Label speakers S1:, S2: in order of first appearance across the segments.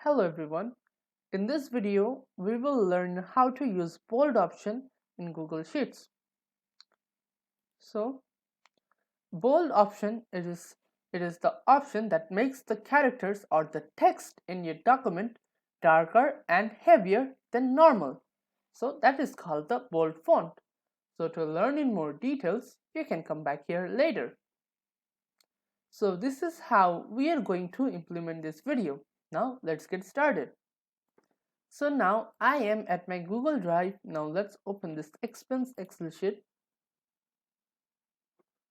S1: Hello everyone. In this video, we will learn how to use bold option in Google Sheets. So, bold option it is the option that makes the characters or the text in your document darker and heavier than normal. So that is called the bold font. So to learn in more details, you can come back here later. So this is how we are going to implement this video. Now let's get started. So now I am at my Google Drive. Now let's open this expense Excel sheet.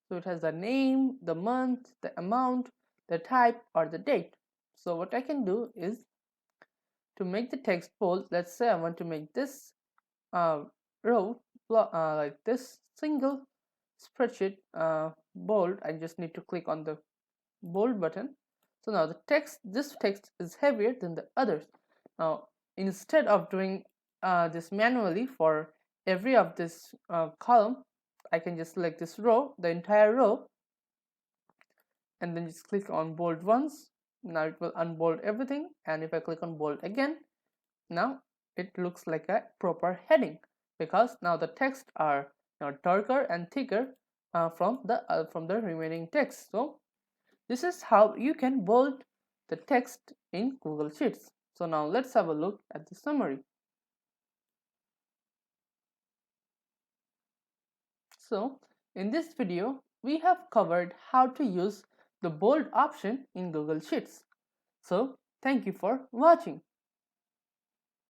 S1: So it has the name, the month, the amount, the type or the date. So what I can do is to make the text bold. Let's say I want to make this row like this single spreadsheet bold. I just need to click on the bold button. So now this text is heavier than the others. Now instead of doing this manually for every of this column, I can just select this row, the entire row, and then just click on bold once. Now it will unbold everything, and if I click on bold again, now it looks like a proper heading because now the text are now darker and thicker from the remaining text. So this is how you can bold the text in Google Sheets. So now let's have a look at the summary. So in this video, we have covered how to use the bold option in Google Sheets. So thank you for watching.